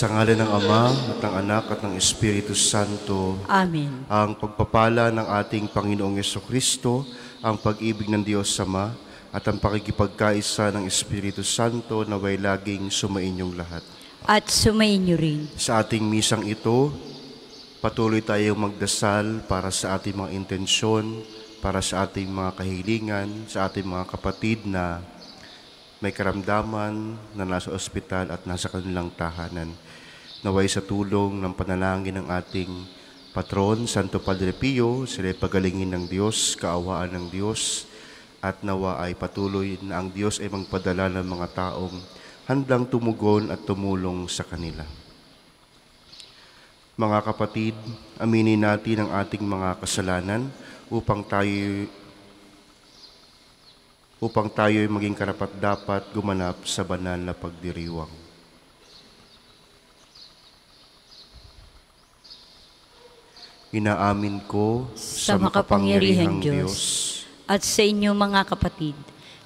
Sa ngalan ng Ama, at ng Anak, at ng Espiritu Santo. Amen. Ang pagpapala ng ating Panginoong Jesucristo, ang pag-ibig ng Diyos Ama, at ang pakikipagkaisa ng Espiritu Santo naway laging sumainyong lahat. At sumainyo rin. Sa ating misang ito, patuloy tayong magdasal para sa ating mga intensyon, para sa ating mga kahilingan, sa ating mga kapatid na may karamdaman, na nasa ospital at nasa kanilang tahanan. Naway sa tulong ng panalangin ng ating patron, Santo Padre Pio, sila'y pagalingin ng Diyos, kaawaan ng Diyos, at nawa ay patuloy na ang Diyos ay magpadala ng mga taong handang tumugon at tumulong sa kanila. Mga kapatid, aminin natin ang ating mga kasalanan upang tayo'y maging karapat-dapat gumanap sa banal na pagdiriwang. Inaamin ko Sa makapangyarihang Diyos at sa inyo mga kapatid,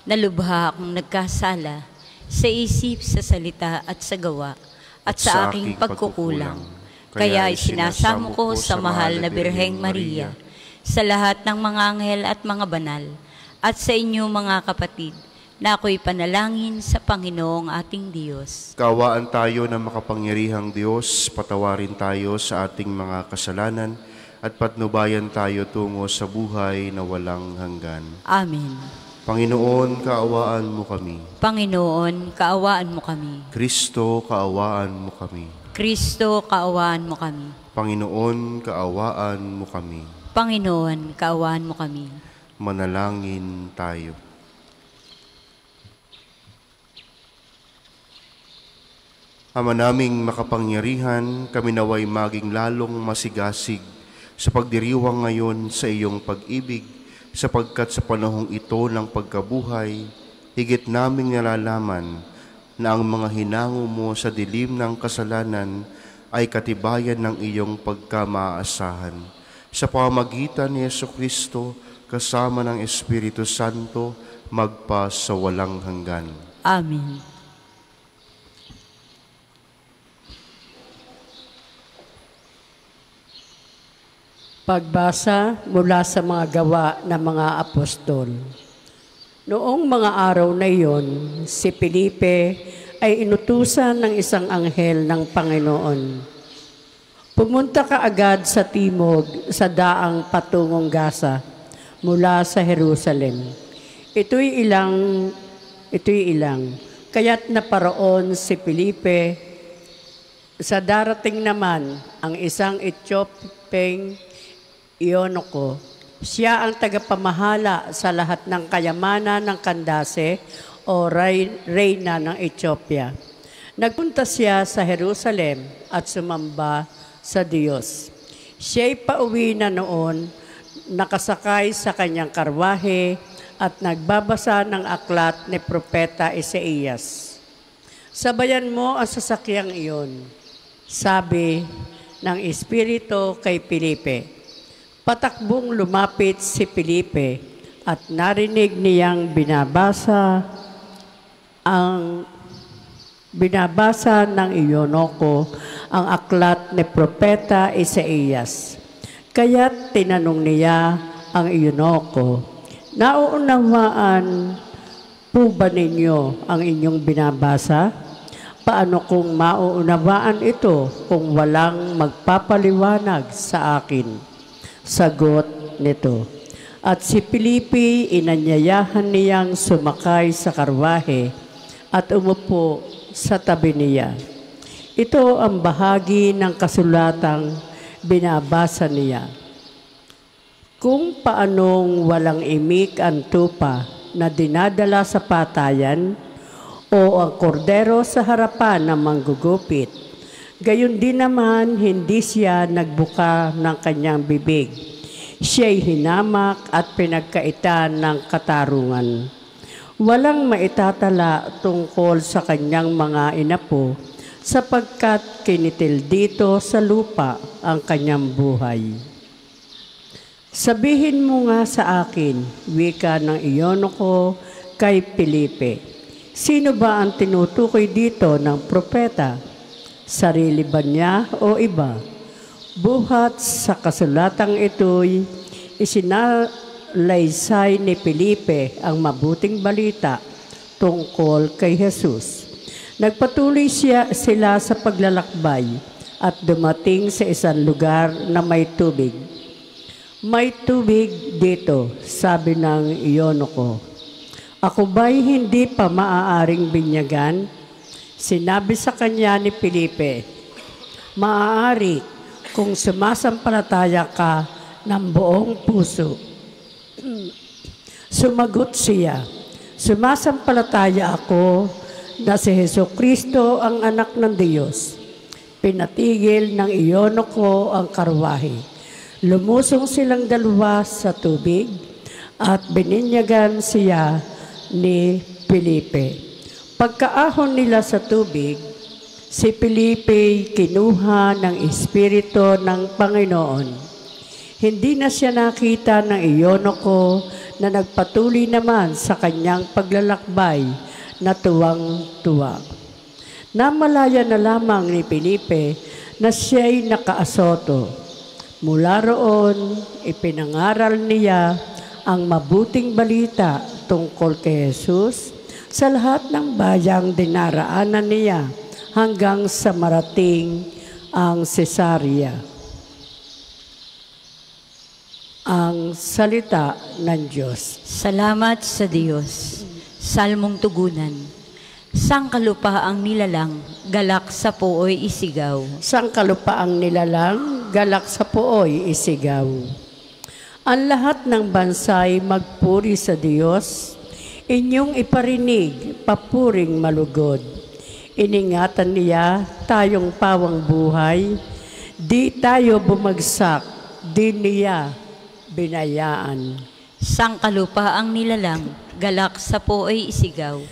na lubha akong nagkasala sa isip, sa salita at sa gawa at sa aking pagkukulang. Kaya isinasamo ko sa mahal na Birheng Maria, sa lahat ng mga anghel at mga banal, at sa inyo mga kapatid, na ako'y panalangin sa Panginoong ating Diyos. Kaawaan tayo ng makapangyarihang Diyos, patawarin tayo sa ating mga kasalanan, at patnubayan tayo tungo sa buhay na walang hanggan. Amen. Panginoon, kaawaan mo kami. Panginoon, kaawaan mo kami. Kristo, kaawaan mo kami. Kristo, kaawaan mo kami. Panginoon, kaawaan mo kami. Panginoon, kaawaan mo kami. Manalangin tayo. Ama naming makapangyarihan, kami naway maging lalong masigasig sa pagdiriwang ngayon sa iyong pag-ibig, sapagkat sa panahong ito ng pagkabuhay, higit naming nalalaman na ang mga hinango mo sa dilim ng kasalanan ay katibayan ng iyong pagkamaasahan. Sa pamamagitan ni Jesucristo, kasama ng Espiritu Santo, magpa sa walang hanggan. Amen. Pagbasa mula sa mga gawa ng mga apostol. Noong mga araw na iyon, si Felipe ay inutusan ng isang anghel ng Panginoon. Pumunta ka agad sa timog sa daang patungong Gaza mula sa Jerusalem. Ito'y ilang. Kaya't naparoon si Felipe. Sa darating naman ang isang Etiopeng Ionoko. Siya ang tagapamahala sa lahat ng kayamanan ng Kandase o reyna ng Ethiopia. Nagpunta siya sa Jerusalem at sumamba sa Diyos. Siya'y pauwi na noon, nakasakay sa kanyang karwahe at nagbabasa ng aklat ni Propeta Isaías. Sabayan mo ang sasakyang iyon, sabi ng Espiritu kay Felipe. Patakbong lumapit si Felipe at narinig niyang binabasa ng Ionoko ang aklat ni Propeta Isaías. Kaya't tinanong niya ang Ionoko, nauunawaan po ba ninyo ang inyong binabasa? Paano kung mauunawaan ito kung walang magpapaliwanag sa akin? Sagot nito. At si Felipe inanyayahan niyang sumakay sa karwahe at umupo sa tabi niya. Ito ang bahagi ng kasulatang binabasa niya. Kung paanong walang imik ang tupa na dinadala sa patayan o ang kordero sa harapan ng manggugupit, gayon din naman, hindi siya nagbuka ng kanyang bibig. Siya'y hinamak at pinagkaitan ng katarungan. Walang maitatala tungkol sa kanyang mga inapo, sapagkat kinitil dito sa lupa ang kanyang buhay. Sabihin mo nga sa akin, wika ng Ionoko kay Felipe, sino ba ang tinutukoy dito ng propeta? Sarili ba niya o iba? Buhat sa kasulatang ito'y isinalaysay ni Felipe ang mabuting balita tungkol kay Jesus. Nagpatuloy sila sa paglalakbay at dumating sa isang lugar na may tubig. May tubig dito, sabi ng Eunuko. Ako ba'y hindi pa maaaring binyagan? Sinabi sa kanya ni Felipe, maaari kung sumasampalataya ka ng buong puso. Sumagot siya, sumasampalataya ako na si Jesucristo ang anak ng Diyos. Pinatigil ng Eunuko ang karwahe. Lumusong silang dalawa sa tubig at bininyagan siya ni Felipe. Pagkaahon nila sa tubig, si Felipe kinuha ng Espiritu ng Panginoon. Hindi na siya nakita ng Eunuko na nagpatuloy naman sa kanyang paglalakbay na tuwang-tuwa. Namalaya na lamang ni Felipe na siya'y nakaasoto. Mula roon, ipinangaral niya ang mabuting balita tungkol kay Jesus sa lahat ng bayang dinaraanan niya hanggang sa marating ang Cesarea. Ang salita ng Diyos. Salamat sa Diyos. Salmong tugunan. Sangkalupaang nilalang, galak sa puoy isigaw. Sangkalupaang nilalang, galak sa puoy isigaw. Ang lahat ng bansay magpuri sa Diyos. Inyong iparinig, papuring malugod. Iningatan niya tayong pawang buhay, di tayo bumagsak, di niya binayaan. Sangkalupaang nilalang, galak sa puoy isigaw.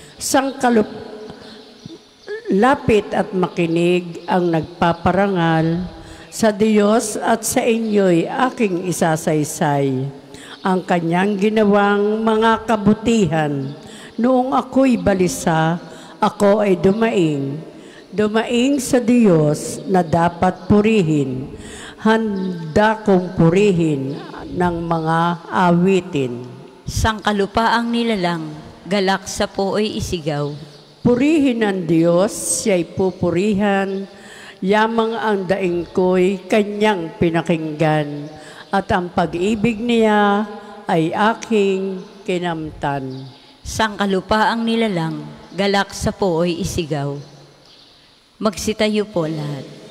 Lapit at makinig ang nagpaparangal, sa Diyos at sa inyo'y aking isasaysay. Ang kanyang ginawang mga kabutihan. Noong ako'y balisa, ako ay dumaing. Dumaing sa Diyos na dapat purihin. Handa kong purihin ng mga awitin. Sangkalupaang nilalang, galak sa puoy isigaw. Purihin ang Diyos, siya'y pupurihan. Yamang ang daing ko'y kanyang pinakinggan. At ang pag-ibig niya ay aking kinamtan. Sangkalupaang nilalang, galak sa puoy isigaw. Magsitayo po lahat.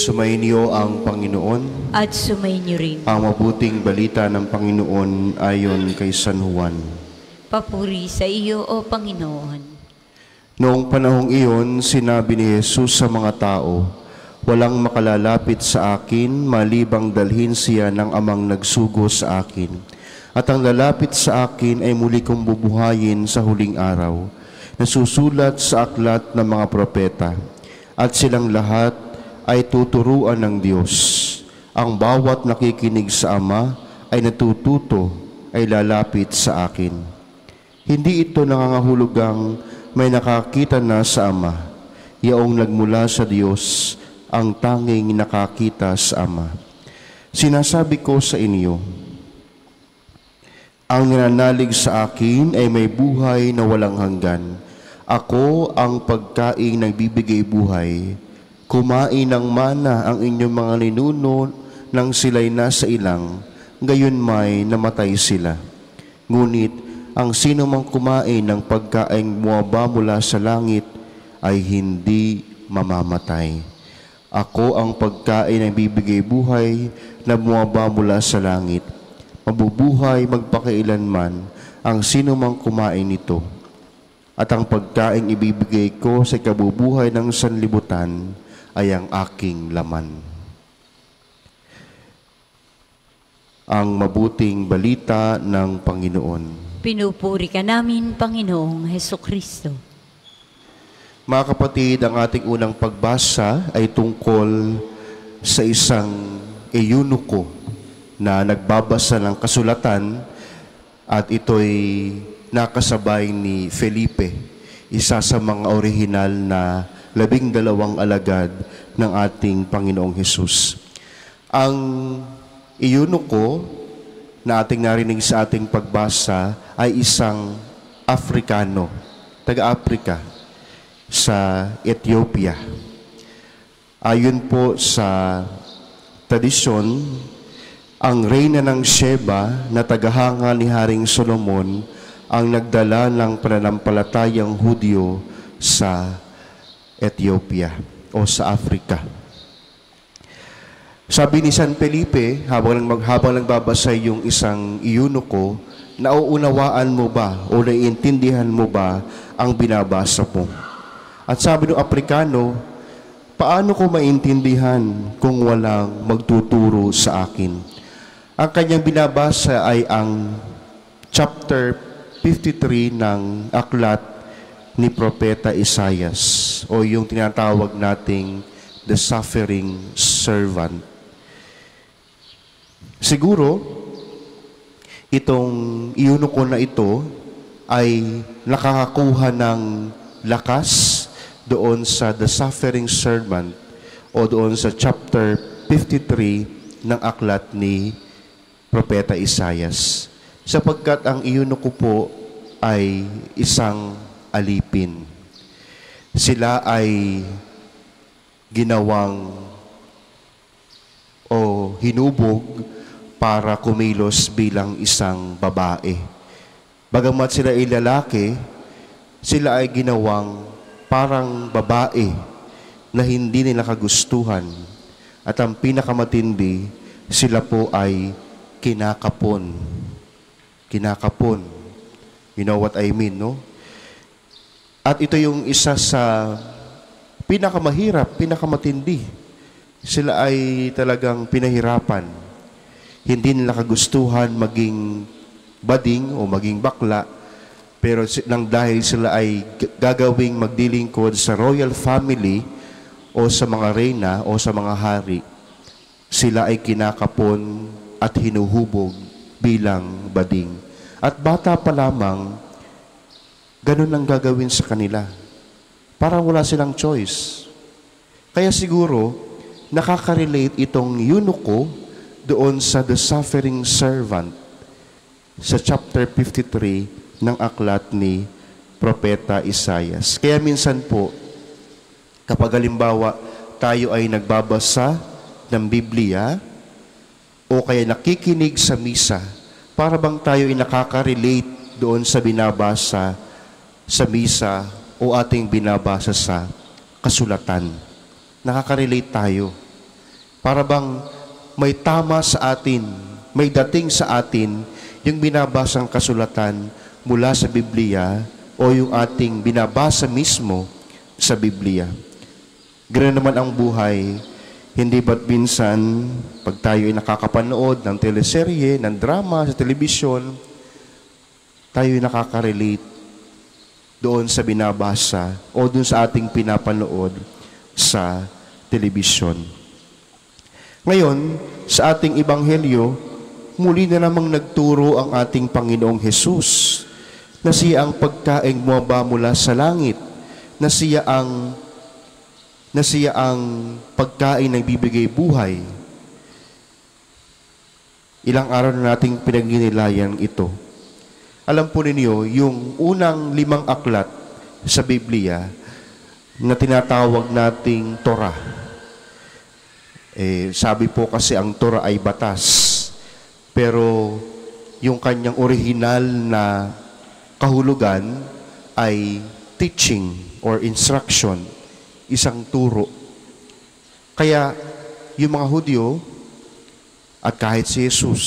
Sumainyo ang Panginoon at sumainyo rin ang mabuting balita ng Panginoon ayon kay San Juan. Papuri sa iyo, O Panginoon. Noong panahong iyon, sinabi ni Jesus sa mga tao, walang makalalapit sa akin, malibang dalhin siya ng amang nagsugo sa akin. At ang lalapit sa akin ay muli kong bubuhayin sa huling araw, nasusulat sa aklat ng mga propeta. At silang lahat ay tuturuan ng Diyos. Ang bawat nakikinig sa Ama ay natututo, ay lalapit sa akin. Hindi ito nangangahulugang may nakakita na sa Ama. Yaong nagmula sa Diyos, ang tanging nakakita sa Ama. Sinasabi ko sa inyo, Ang nananalig sa akin ay may buhay na walang hanggan. Ako ang pagkain ng bibigay buhay. Kumain ng mana ang inyong mga ninuno nang sila'y nasa ilang, gayon may namatay sila. Ngunit ang sino mang kumain ng pagkain bumaba mula sa langit ay hindi mamamatay. Ako ang pagkain ng bibigay buhay na bumaba mula sa langit. Mabubuhay magpakailanman ang sino mang kumain nito. At ang pagkain ibibigay ko sa kabubuhay ng sanlibutan ay ang aking laman. Ang mabuting balita ng Panginoon. Pinupuri ka namin, Panginoong Hesukristo. Mga kapatid, ang ating unang pagbasa ay tungkol sa isang eunuko na nagbabasa ng kasulatan at ito'y nakasabay ni Felipe, isa sa mga orihinal na 12 alagad ng ating Panginoong Hesus. Ang eunuko na ating narinig sa ating pagbasa ay isang Afrikano, taga-Afrika sa Ethiopia. Ayon po sa tradisyon, ang reyna ng Sheba na tagahanga ni Haring Solomon ang nagdala ng pananampalatayang Hudyo sa Ethiopia o sa Africa. Sabi ni San Felipe, habang nagbabasa yung isang eunuko, nauunawaan mo ba o naiintindihan mo ba ang binabasa mo? At sabi ng Afrikano, paano ko maintindihan kung walang magtuturo sa akin? Ang kanyang binabasa ay ang chapter 53 ng aklat ni Propeta Isaias o yung tinatawag nating the suffering servant. Siguro, itong eunuko na ito ay nakakakuha ng lakas doon sa the suffering servant o doon sa chapter 53 ng aklat ni Propeta Isaias, sapagkat ang eunuko po ay isang alipin. Sila ay ginawang o hinubog para kumilos bilang isang babae. Bagamat sila ay lalaki, sila ay ginawang parang babae na hindi nila kagustuhan. At ang pinakamatindi, sila po ay kinakapon. Kinakapon. You know what I mean, no? At ito yung isa sa pinakamahirap, pinakamatindi. Sila ay talagang pinahirapan. Hindi nila kagustuhan maging bading o maging bakla, pero nang dahil sila ay gagawing magdilingkod sa royal family o sa mga reyna o sa mga hari, sila ay kinakapon at hinuhubog bilang bading. At bata pa lamang, ganun ang gagawin sa kanila. Parang wala silang choice. Kaya siguro, nakaka-relate itong eunuko doon sa the suffering servant sa chapter 53 ng aklat ni Propeta Isaias. Kaya minsan po, kapag halimbawa tayo ay nagbabasa ng Biblia o kaya nakikinig sa misa, para bang tayo ay nakaka-relate doon sa binabasa sa misa o ating binabasa sa kasulatan. Nakaka-relate tayo. Para bang may tama sa atin, may dating sa atin yung binabasang kasulatan mula sa Biblia o yung ating binabasa mismo sa Biblia. Ganoon naman ang buhay. Hindi ba't minsan, pag tayo ay nakakapanood ng teleserye, ng drama sa telebisyon, tayo ay nakaka-relate doon sa binabasa o doon sa ating pinapanood sa telebisyon. Ngayon, sa ating ebanghelyo, muli na namang nagturo ang ating Panginoong Hesus na siya ang pagkaing bumaba mula sa langit, na siya ang pagkain na bibigay buhay. Ilang araw na nating pinagninilayan ito. Alam po ninyo, yung unang 5 aklat sa Biblia na tinatawag nating Torah. Sabi po kasi ang Torah ay batas. Pero yung kanyang original na kahulugan ay teaching or instruction, isang turo. Kaya yung mga Hudyo at kahit si Jesus,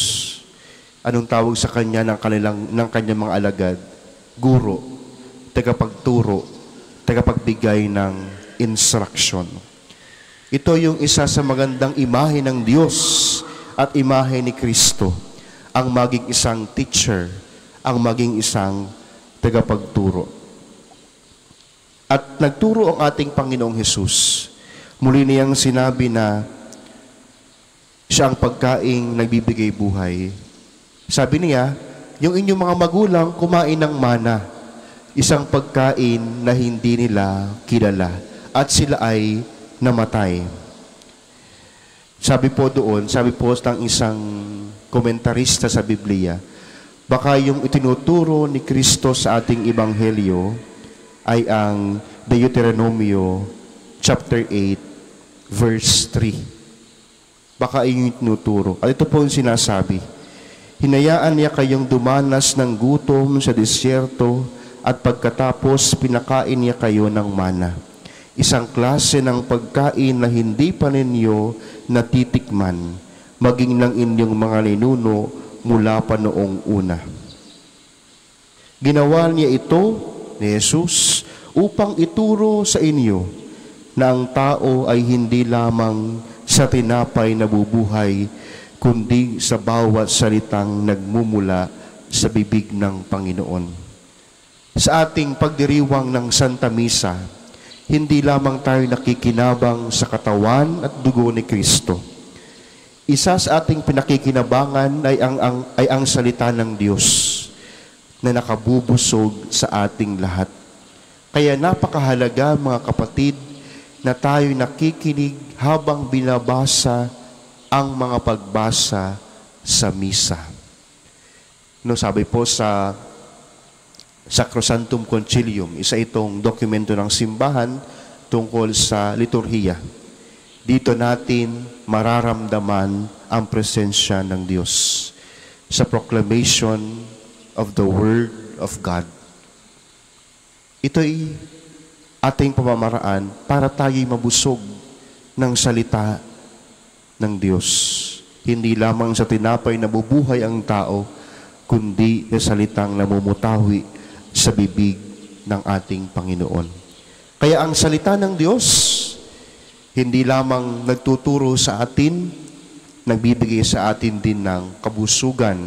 anong tawag sa kanya ng kanyang mga alagad? Guro, tagapagturo, tagapagbigay ng instruction. Ito yung isa sa magandang imahe ng Diyos at imahe ni Kristo, ang maging isang teacher, ang maging isang tagapagturo. At nagturo ang ating Panginoong Hesus. Muli niyang sinabi na siya ang pagkaing nagbibigay buhay. Sabi niya, yung inyong mga magulang kumain ng mana, isang pagkain na hindi nila kilala, at sila ay namatay. Sabi po ng isang komentarista sa Biblia, baka yung itinuturo ni Kristo sa ating Ebanghelyo ay ang Deuteronomio chapter 8, verse 3. Baka yung itinuturo. At ito po yung sinasabi, hinayaan niya kayong dumanas ng gutom sa disyerto at pagkatapos pinakain niya kayo ng mana. Isang klase ng pagkain na hindi pa ninyo natitikman, maging ng inyong mga ninuno mula pa noong una. Ginawa niya ito ni Jesus upang ituro sa inyo na ang tao ay hindi lamang sa tinapay na bubuhay, kundi sa bawat salitang nagmumula sa bibig ng Panginoon. Sa ating pagdiriwang ng Santa Misa, hindi lamang tayo nakikinabang sa katawan at dugo ni Kristo. Isa sa ating pinakikinabangan ay ang salita ng Diyos na nakabubusog sa ating lahat. Kaya napakahalaga, mga kapatid, na tayo nakikinig habang binabasa ang mga pagbasa sa misa. Sabi po sa Sacrosanctum Concilium, isa itong dokumento ng simbahan tungkol sa liturhiya. Dito natin mararamdaman ang presensya ng Diyos sa proclamation of the Word of God. Ito'y ating pamamaraan para tayo'y mabusog ng salita ng Diyos. Hindi lamang sa tinapay na bubuhay ang tao, kundi sa salitang namumutawi sa bibig ng ating Panginoon. Kaya ang salita ng Diyos, hindi lamang nagtuturo sa atin, nagbibigay sa atin din ng kabusugan,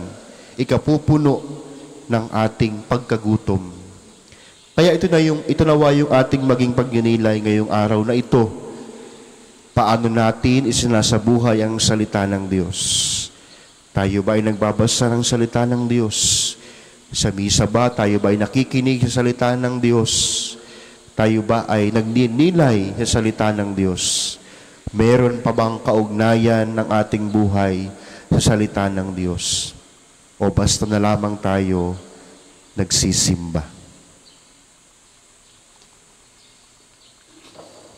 ikapupuno ng ating pagkagutom. Kaya ito nawa yung ating maging pagninilay ngayong araw na ito. Paano natin isinasabuhay ang salita ng Diyos? Tayo ba ay nagbabasa ng salita ng Diyos? Sa misa ba, tayo ba ay nakikinig sa salita ng Diyos? Tayo ba ay nagninilay sa salita ng Diyos? Meron pa bang kaugnayan ng ating buhay sa salita ng Diyos? O basta na lamang tayo nagsisimba?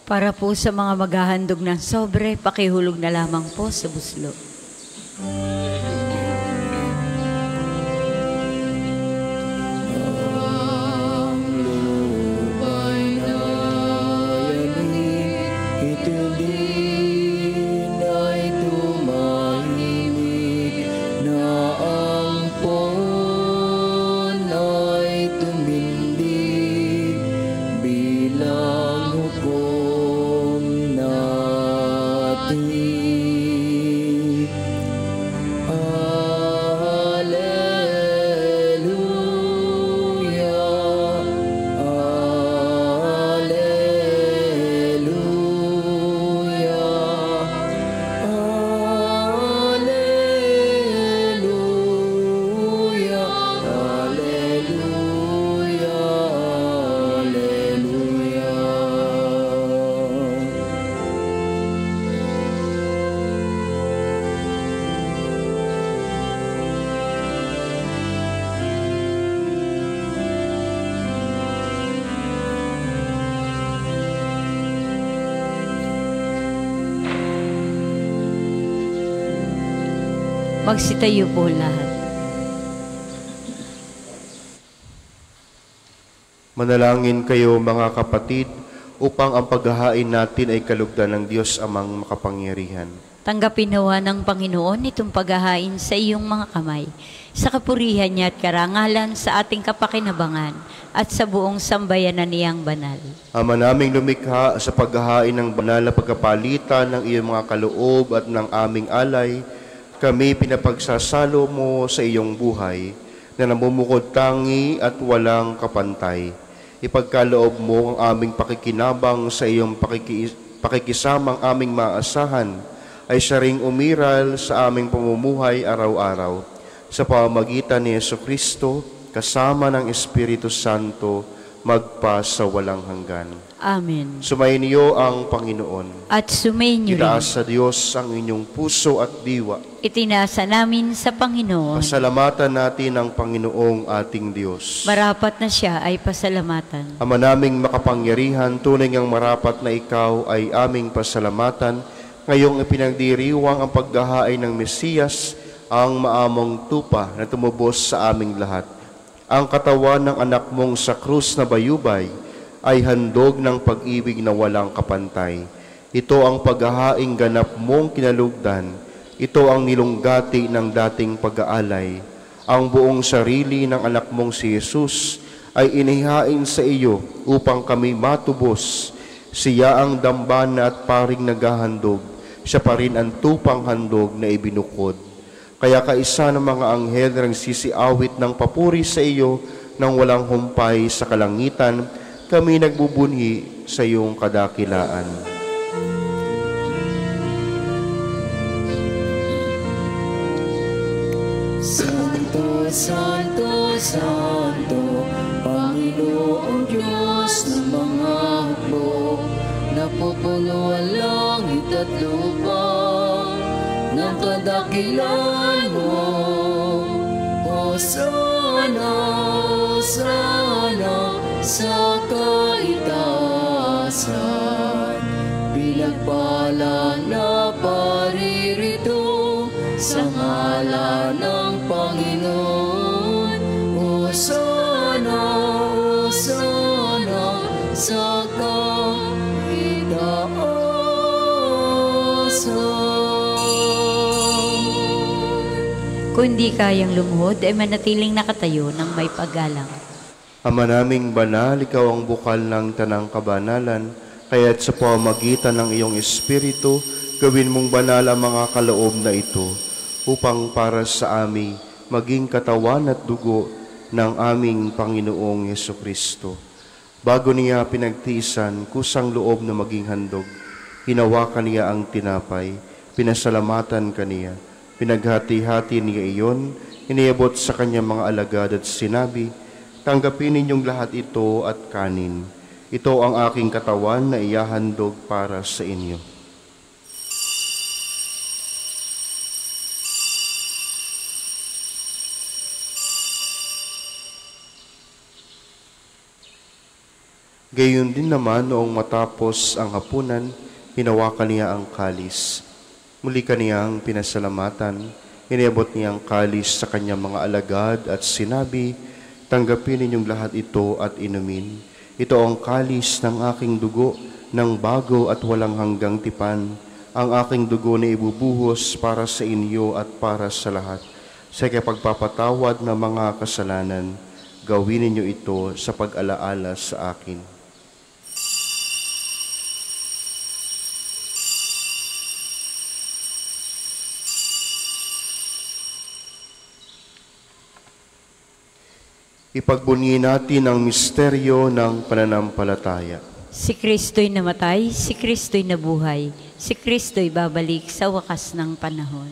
Para po sa mga maghahandog ng sobre, pakihulog na lamang po sa buslo. Magsitayo po lahat. Manalangin kayo mga kapatid upang ang paghahain natin ay kalugdan ng Diyos amang makapangyarihan. Tanggapin nawa ng Panginoon itong paghahain sa iyong mga kamay, sa kapurihan niya at karangalan sa ating kapakinabangan at sa buong sambayanan niyang banal. Ama naming lumikha, sa paghahain ng banal na pagkapalitan ng iyong mga kaloob at ng aming alay, kami pinapagsasalo mo sa iyong buhay na namumukod tangi at walang kapantay. Ipagkaloob mo ang aming pakikinabang sa iyong pakikisamang aming maasahan ay siya ring umiral sa aming pamumuhay araw-araw. Sa pamamagitan ni Jesucristo, kasama ng Espiritu Santo, magpa sa walang hanggan. Amen. Sumayin niyo ang Panginoon. At sumayin niyo Itaas rin. sa Diyos ang inyong puso at diwa. Itinasa namin sa Panginoon. Pasalamatan natin ang Panginoong ating Diyos. Marapat na siya ay pasalamatan. Ama naming makapangyarihan, tunay ngang marapat na ikaw ay aming pasalamatan. Ngayong ipinagdiriwang ang paghahain ng Mesiyas, ang maamong tupa na tumubos sa aming lahat. Ang katawan ng anak mong sa krus na bayubay ay handog ng pag-ibig na walang kapantay. Ito ang paghahaing ganap mong kinalugdan. Ito ang nilunggati ng dating pag-aalay. Ang buong sarili ng anak mong si Jesus ay inihain sa iyo upang kami matubos. Siya ang dambana at paring naghahandog. Siya pa rin ang tupang handog na ibinukod. Kaya kaisa ng mga anghel na nagsisiawit ng papuri sa iyo nang walang humpay sa kalangitan, kami nagbubunhi sa iyong kadakilaan. Santo, Santo, Santo, Panginoong Diyos ng mga hukbo, napupuno ang langit at lupa ng kadakilan mo. Hosana, Hosana sa kaitaasan, pinagpala na paririto sa ngalan ng Panginoon. Hosana, Hosana sa Kung di kayang lumuhod, ay manatiling nakatayo ng may paggalang. Ama naming banal, ikaw ang bukal ng tanang kabanalan, kaya't sa pamamagitan ng iyong Espiritu, gawin mong banal ang mga kaloob na ito, upang para sa amin maging katawan at dugo ng aming Panginoong Jesucristo. Bago niya pinagtiisan, kusang loob na maging handog, hinawakan niya ang tinapay, pinasalamatan kaniya, pinaghati-hati niya iyon, iniabot sa kanyang mga alagad at sinabi, tanggapin ninyong lahat ito at kanin. Ito ang aking katawan na iyahandog para sa inyo. Gayon din naman noong matapos ang hapunan, hinawakan niya ang kalis. Muli kaniyang pinasalamatan, iniabot niya ang kalis sa kanyang mga alagad at sinabi, tanggapin ninyong lahat ito at inumin. Ito ang kalis ng aking dugo ng bago at walang hanggang tipan, ang aking dugo na ibubuhos para sa inyo at para sa lahat. Sa pagpapatawad ng mga kasalanan, gawin ninyo ito sa pag-alaala sa akin. Ipagbunyi natin ang misteryo ng pananampalataya. Si Kristo'y namatay, si Kristo'y nabuhay, si Kristo'y babalik sa wakas ng panahon.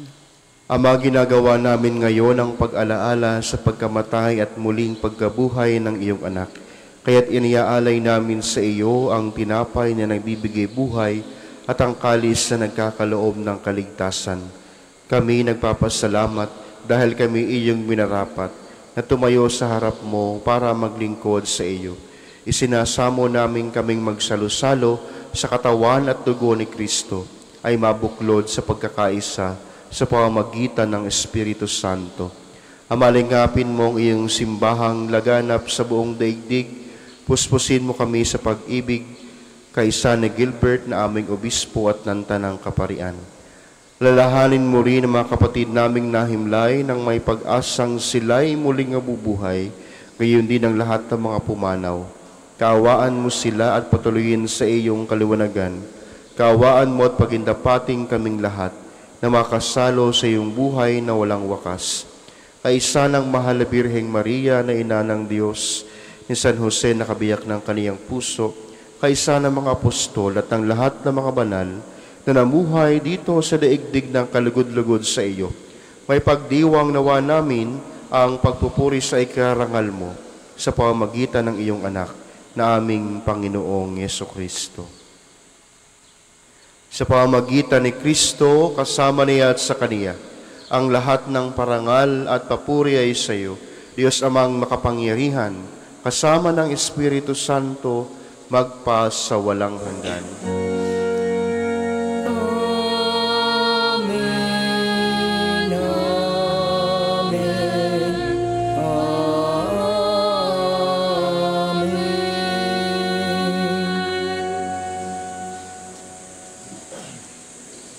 Ama, ginagawa namin ngayon ang pag-alaala sa pagkamatay at muling pagkabuhay ng iyong anak. Kaya't iniaalay namin sa iyo ang tinapay na nagbibigay buhay at ang kalis na nagkakaloob ng kaligtasan. Kami nagpapasalamat dahil kami iyong minarapat na tumayo sa harap mo para maglingkod sa iyo. Isinasamo namin kaming magsalo-salo sa katawan at dugo ni Kristo ay mabuklod sa pagkakaisa sa pamamagitan ng Espiritu Santo. Amalingapin mo ang iyong simbahang laganap sa buong daigdig. Puspusin mo kami sa pag-ibig kay San Gilbert na aming obispo at ng Tanang Kaparian. Lalahanin mo rin ang mga kapatid naming nahimlay nang may pag-asang sila'y muling mabubuhay, gayon din ang lahat ng mga pumanaw. Kaawaan mo sila at patuloyin sa iyong kaliwanagan. Kaawaan mo at pagindapating kaming lahat na makasalo sa iyong buhay na walang wakas. Kaisa ng mahal na Birheng Maria na ina ng Diyos, ni San Jose na kabiyak ng kaniyang puso, kaisa ng mga apostol at ng lahat ng mga banal na namuhay dito sa daigdig ng kalugod-lugod sa iyo. May pagdiwang nawa namin ang pagpupuri sa ikarangal mo sa pamamagitan ng iyong anak na aming Panginoong Yesukristo. Sa pamamagitan ni Kristo, kasama niya at sa Kaniya, ang lahat ng parangal at papuri ay sa iyo, Diyos amang makapangyarihan, kasama ng Espiritu Santo, magpa sa walang hanggan. Amen. Amen.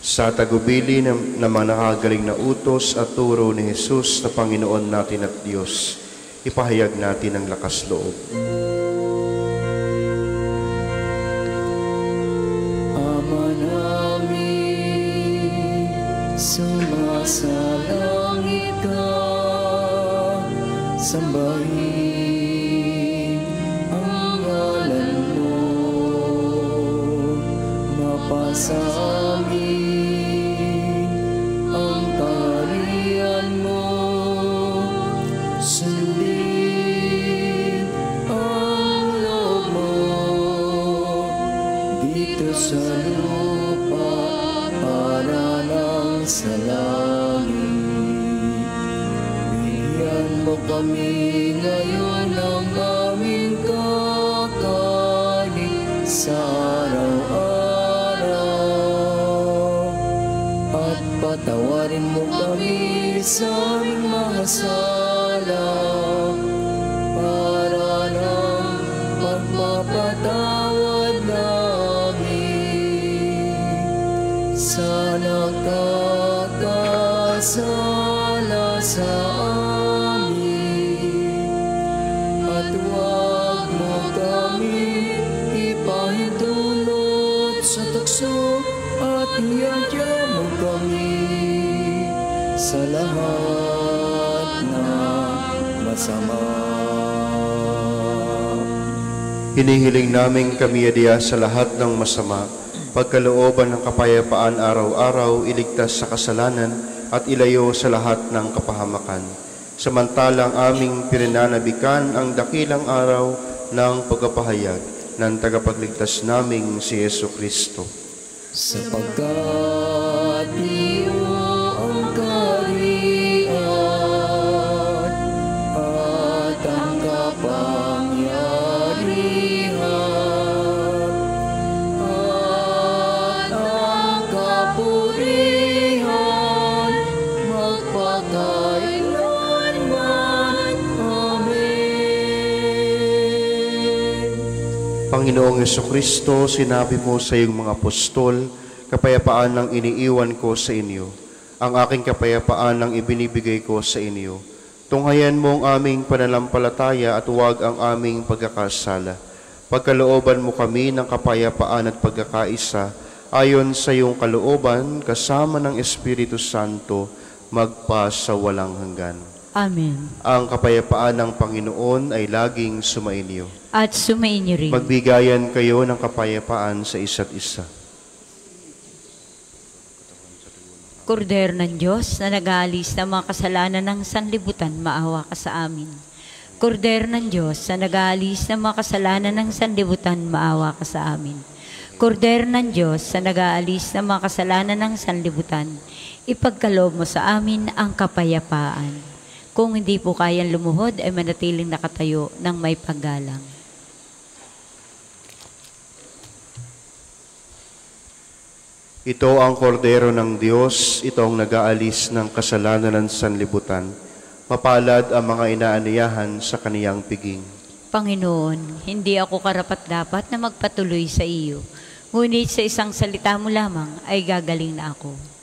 Sa tagubili ng mga nakagaling na utos at turo ni Jesus na Panginoon natin at Diyos, ipahayag natin ang lakas loob. Ama namin, sumasalangit ka, sambahin ang ngalan mo, mapasa amin ang kaharian mo, sundin ang loob mo dito sa lupa para lang sa langit. Bigyan mo kami ngayon ng aming kakanin sa araw-araw, at patawarin mo kami sa aming mga sala para ng pagpapatawad namin sa nakakasala sa amin, at huwag mo kami ipahintulot sa tukso, at iyadya mo kami sa lahat ng masama. Hinihiling namin kami adiya sa lahat ng masama, pagkalooban ng kapayapaan araw-araw, iligtas sa kasalanan at ilayo sa lahat ng kapahamakan. Samantalang aming pinananabikan ang dakilang araw ng pagkapahayag ng tagapagligtas naming si Yesukristo. Sapagkat iyo ang kaharian at ang kapangyarihan at ang kapurihan magpakailanman. Amen. Panginoong Yesukristo, sinabi mo sa iyong mga apostol, kapayapaan ang iniiwan ko sa inyo. Ang aking kapayapaan ang ibinibigay ko sa inyo. Tunghayan mo ang aming pananampalataya at huwag ang aming pagkakasala. Pagkalooban mo kami ng kapayapaan at pagkakaisa, ayon sa iyong kalooban, kasama ng Espiritu Santo, magpa sa walang hanggan. Amen. Ang kapayapaan ng Panginoon ay laging sumainyo. At sumainyo rin. Magbigayan kayo ng kapayapaan sa isa't isa. Kordero ng Diyos na nag-aalis ng mga kasalanan ng sanlibutan, maawa ka sa amin. Kordero ng Diyos na nag-aalis ng mga kasalanan ng sanlibutan, maawa ka sa amin. Kordero ng Diyos na nag-aalis ng mga kasalanan ng sanlibutan, ipagkaloob mo sa amin ang kapayapaan. Kung hindi po kayang lumuhod, ay manatiling nakatayo ng may paggalang. Ito ang kordero ng Diyos, ito ang nag-aalis ng kasalanan ng sanlibutan. Mapalad ang mga inaaniyahan sa kaniyang piging. Panginoon, hindi ako karapat-dapat na magpatuloy sa iyo, ngunit sa isang salita mo lamang ay gagaling na ako.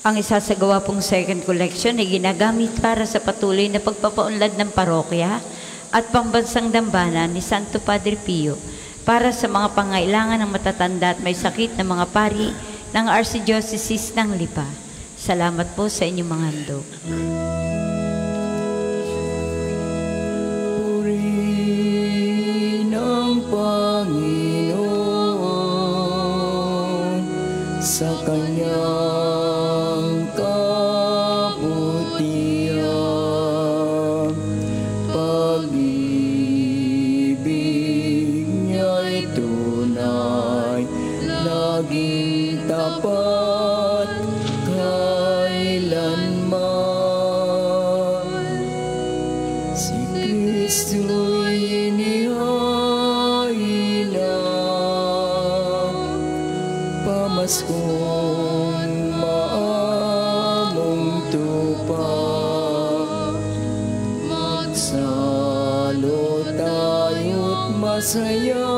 Ang isasagawa pong second collection ay ginagamit para sa patuloy na pagpapaunlad ng parokya at pambansang dambana ni Santo Padre Pio para sa mga pangailangan ng matatanda at may sakit na mga pari ng Archdiocese ng Lipa. Salamat po sa inyong mga handog. Purihin ang Panginoon sa Kanyang kabutihan. Pag-ibig niya'y tunay, laging tapat kailanman. Si Kristo'y inihaina, pamaskong maamong tupa. Magsalo tayo't masaya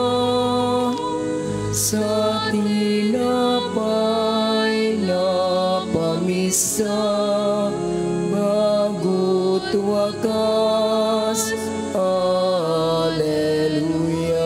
sa tinapay na pamisa, bago't wakas. Alleluia.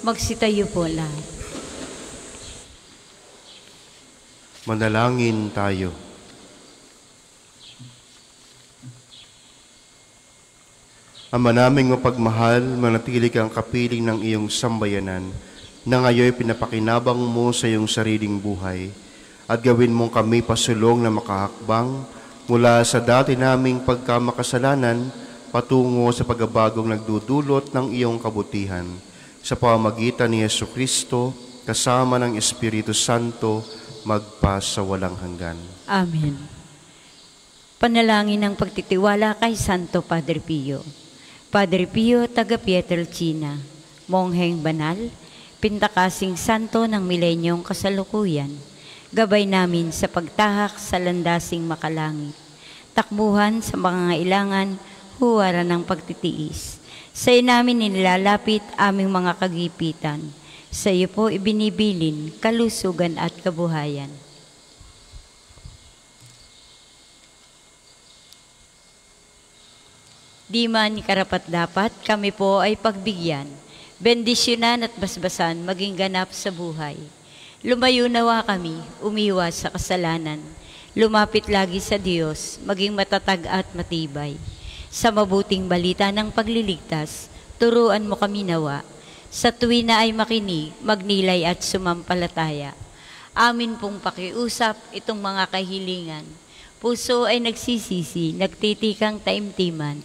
Magsitayo po lahat. Manalangin tayo. Ama naming mapagmahal, manatili kang kapiling ng iyong sambayanan na ngayon pinapakinabang mo sa iyong sariling buhay at gawin mong kami pasulong na makahakbang mula sa dati naming pagkamakasalanan patungo sa pagbabagong nagdudulot ng iyong kabutihan. Sa pamamagitan ni Jesucristo, kasama ng Espiritu Santo, magpa sa walang hanggan. Amen. Panalangin ng pagtitiwala kay Santo Padre Pio. Padre Pio, taga Pietrelcina, mongheng banal, pintakasing santo ng milenyong kasalukuyan, gabay namin sa pagtahak sa landasing makalangit, takbuhan sa mga ngailangan, huwara ng pagtitiis. Sa iyo namin nilalapit aming mga kagipitan. Sa iyo po ibinibilin kalusugan at kabuhayan. Di man karapat-dapat, kami po ay pagbigyan, bendisyonan at basbasan maging ganap sa buhay. Lumayo nawa kami, umiwas sa kasalanan. Lumapit lagi sa Diyos, maging matatag at matibay. Sa mabuting balita ng pagliligtas, turuan mo kami nawa Sa tuwi na ay makinig, magnilay at sumampalataya. Amin pong pakiusap itong mga kahilingan. Puso ay nagsisisi, nagtitikang taimtiman.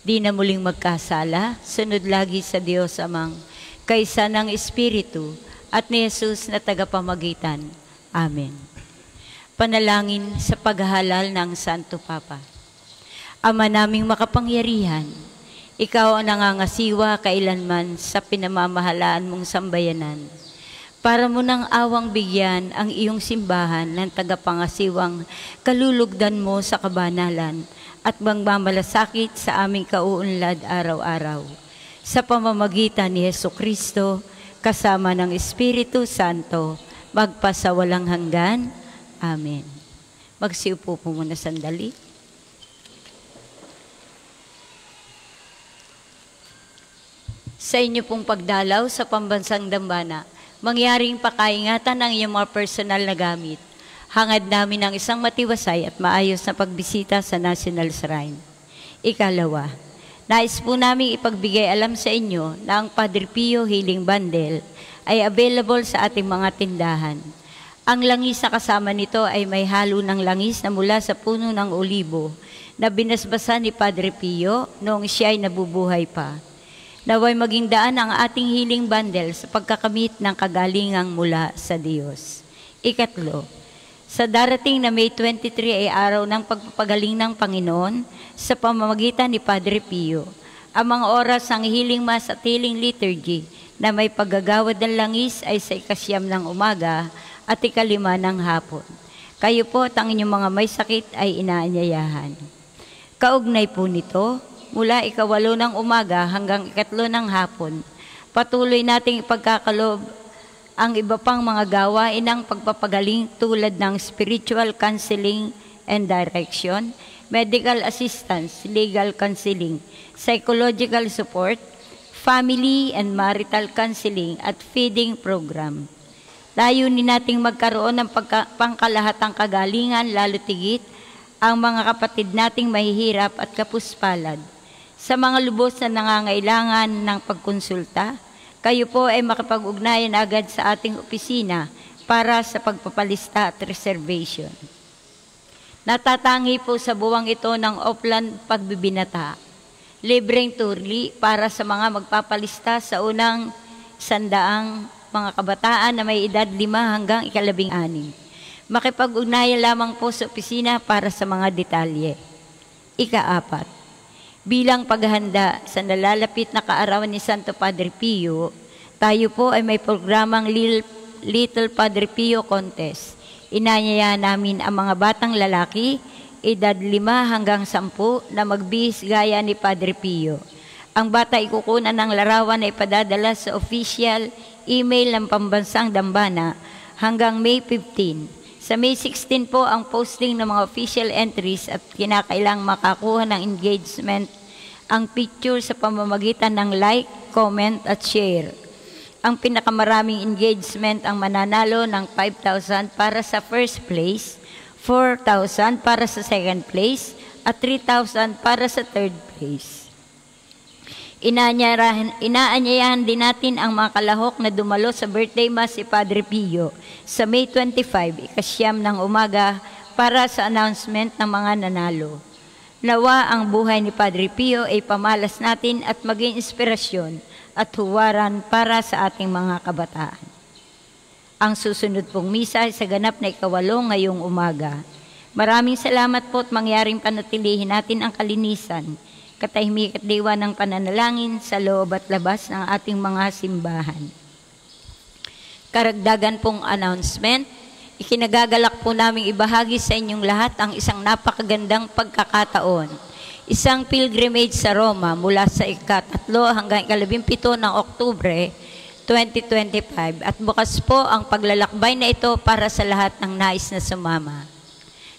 Di na muling magkasala, sunod lagi sa Diyos Amang, kaysa ng Espiritu at ni Jesus na tagapamagitan. Amen. Panalangin sa paghahalal ng Santo Papa. Ama naming makapangyarihan, ikaw ang nangangasiwa kailanman sa pinamamahalaan mong sambayanan. Para mo nang awang bigyan ang iyong simbahan ng tagapangasiwang kalulugdan mo sa kabanalan at magmamalasakit sa aming kauunlad araw-araw. Sa pamamagitan ni Jesucristo, kasama ng Espiritu Santo, magpasawalang hanggan. Amen. Magsiupo po muna sandali. Sa inyo pong pagdalaw sa pambansang dambana, mangyaring pakaingatan ng iyong mga personal na gamit. Hangad namin ang isang matiwasay at maayos na pagbisita sa National Shrine. Ikalawa, nais po namin ipagbigay alam sa inyo na ang Padre Pio Healing Bundle ay available sa ating mga tindahan. Ang langis na kasama nito ay may halo ng langis na mula sa puno ng olibo na binasbasan ni Padre Pio noong siya ay nabubuhay pa. Naway maging daan ang ating healing bundle sa pagkakamit ng kagalingang mula sa Diyos. Ikatlo, sa darating na May 23 ay araw ng pagpapagaling ng Panginoon sa pamamagitan ni Padre Pio. Ang mga oras ng healing mass at healing liturgy na may paggagawad ng langis ay sa 9 ng umaga at 5 ng hapon. Kayo po at ang inyong mga may sakit ay inaanyayahan. Kaugnay po nito, mula 8 ng umaga hanggang 3 ng hapon, patuloy nating ipagkakalob ang iba pang mga gawain ng pagpapagaling tulad ng spiritual counseling and direction, medical assistance, legal counseling, psychological support, family and marital counseling at feeding program. Layunin nating magkaroon ng pangkalahatang kagalingan, lalo tigit ang mga kapatid nating mahihirap at kapuspalad. Sa mga lubos na nangangailangan ng pagkonsulta, kayo po ay makapag-ugnayan agad sa ating opisina para sa pagpapalista at reservation. Natatangi po sa buwang ito ng Oplan Pagbibinata. Libreng turli para sa mga magpapalista sa unang 100 mga kabataan na may edad 5 hanggang 16. Makipag-ugnayan lamang po sa opisina para sa mga detalye. Ika-4. Bilang paghahanda sa nalalapit na kaarawan ni Santo Padre Pio, tayo po ay may programang Little Padre Pio Contest. Inanyaya namin ang mga batang lalaki, edad 5 hanggang 10 na magbihis gaya ni Padre Pio. Ang bata ikukunan ng larawan na ipadadala sa official email ng Pambansang Dambana hanggang May 15. Sa May 16 po ang posting ng mga official entries at kinakailang makakuha ng engagement ang picture sa pamamagitan ng like, comment at share. Ang pinakamaraming engagement ang mananalo ng 5,000 para sa first place, 4,000 para sa second place at 3,000 para sa third place. Inaanyayahan din natin ang mga kalahok na dumalo sa birthday mass si Padre Pio sa May 25, 9 ng umaga para sa announcement ng mga nanalo. Nawa ang buhay ni Padre Pio ay pamalas natin at maging inspirasyon at huwaran para sa ating mga kabataan. Ang susunod pong misa ay sa ganap na 8 ngayong umaga. Maraming salamat po at mangyaring panatilihin natin ang kalinisan, katahimik at diwa ng pananalangin sa loob at labas ng ating mga simbahan. Karagdagan pong announcement, ikinagagalak po namin ibahagi sa inyong lahat ang isang napakagandang pagkakataon. Isang pilgrimage sa Roma mula sa 3 hanggang 17 ng Oktubre 2025 at bukas po ang paglalakbay na ito para sa lahat ng nais na sumama.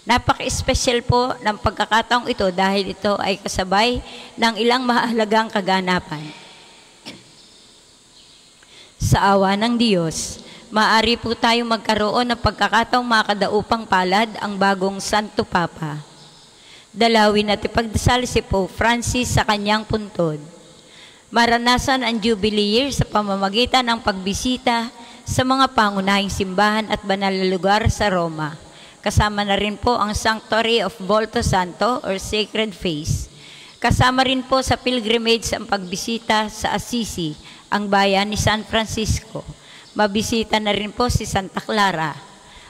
Napaka-espesyal po ng pagkakataong ito dahil ito ay kasabay ng ilang mahalagang kaganapan. Sa awa ng Diyos, maaari po tayong magkaroon ng pagkakataong makadaupang palad ang bagong Santo Papa. Dalawin at ipagdasal si Pope Francis sa kanyang puntod. maranasan ang Jubilee Year sa pamamagitan ng pagbisita sa mga pangunahing simbahan at banal na lugar sa Roma. Kasama na rin po ang Sanctuary of Volto Santo or Sacred Face. Kasama rin po sa pilgrimage ang pagbisita sa Assisi, ang bayan ni San Francisco. Mabisita na rin po si Santa Clara.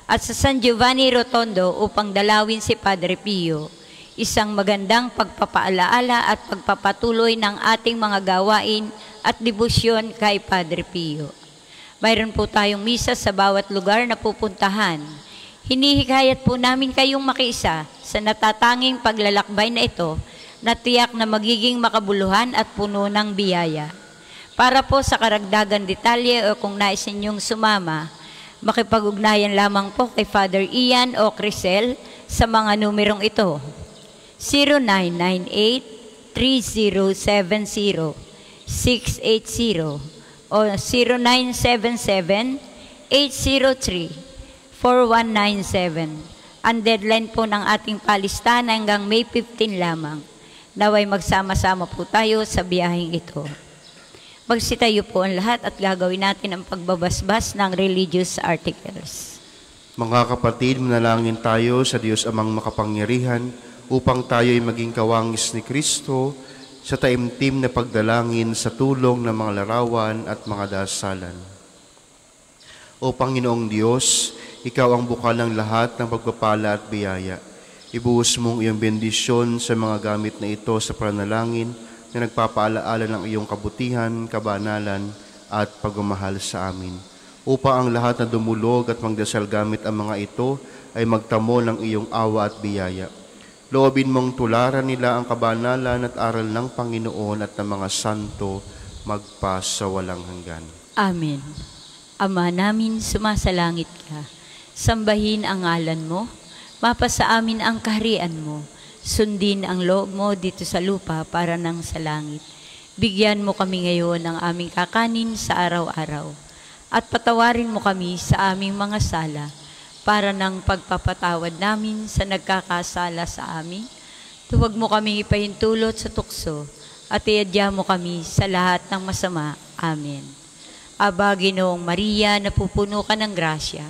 At sa San Giovanni Rotondo upang dalawin si Padre Pio. Isang magandang pagpapaalaala at pagpapatuloy ng ating mga gawain at debosyon kay Padre Pio. Mayroon po tayong misa sa bawat lugar na pupuntahan. Hinihikayat po namin kayong makiisa sa natatanging paglalakbay na ito na tiyak na magiging makabuluhan at puno ng biyaya. Para po sa karagdagan detalye o kung nais ninyong sumama, makipag-ugnayan lamang po kay Father Ian o Crisel sa mga numerong ito. 0998-3070-680 o 0977-803-4197. Ang deadline po ng ating palistahan hanggang May 15 lamang. Naway magsama-sama po tayo sa biyaheng ito. Magsitayo po ang lahat at gagawin natin ang pagbabasbas ng religious articles. Mga kapatid, manalangin tayo sa Diyos Amang makapangyarihan upang tayo ay maging kawangis ni Kristo sa taimtim na pagdalangin sa tulong ng mga larawan at mga dasalan. O Panginoong Diyos, Ikaw ang bukal ng lahat ng pagpapala at biyaya. Ibuhos mong iyong bendisyon sa mga gamit na ito sa panalangin na nagpapaalaala ng iyong kabutihan, kabanalan at pagmamahal sa amin. Upang ang lahat na dumulog at magdasal gamit ang mga ito ay magtamo ng iyong awa at biyaya. Loobin mong tularan nila ang kabanalan at aral ng Panginoon at ng mga santo magpa sa walang hanggan. Amen. Ama namin, sumasalangit ka. Sambahin ang ngalan mo. Mapasa amin ang kaharian mo. Sundin ang loob mo dito sa lupa para nang sa langit. Bigyan mo kami ngayon ng aming kakanin sa araw-araw. At patawarin mo kami sa aming mga sala para nang pagpapatawad namin sa nagkakasala sa amin. Huwag mo kami ipahintulot sa tukso at iadya mo kami sa lahat ng masama. Amen. Aba, Ginoong Maria, napupuno ka ng grasya.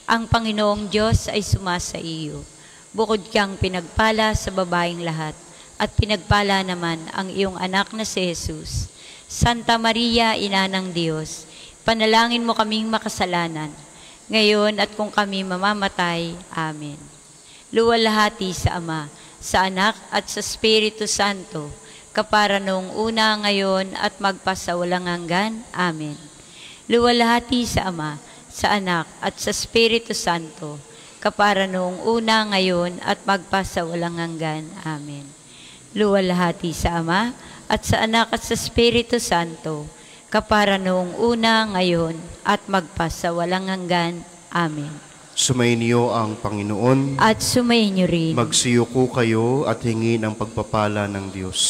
Ang Panginoong Diyos ay sumasa iyo. Bukod kang pinagpala sa babaeng lahat, at pinagpala naman ang iyong anak na si Jesus. Santa Maria, Ina ng Diyos, panalangin mo kaming makasalanan, ngayon at kung kami mamamatay. Amen. Luwalhati sa Ama, sa Anak at sa Espiritu Santo, kapara noong una, ngayon at magpasawalang hanggan. Amen. Luwalhati sa Ama, sa Anak at sa Espiritu Santo, kapara noong una, ngayon, at magpasawalang hanggan. Amen. Luwalhati sa Ama, at sa Anak at sa Espiritu Santo, kapara noong una, ngayon, at magpasawalang hanggan. Amen. Sumainyo ang Panginoon. At sumainyo rin. Magsiyuko kayo at hingin ang pagpapala ng Diyos.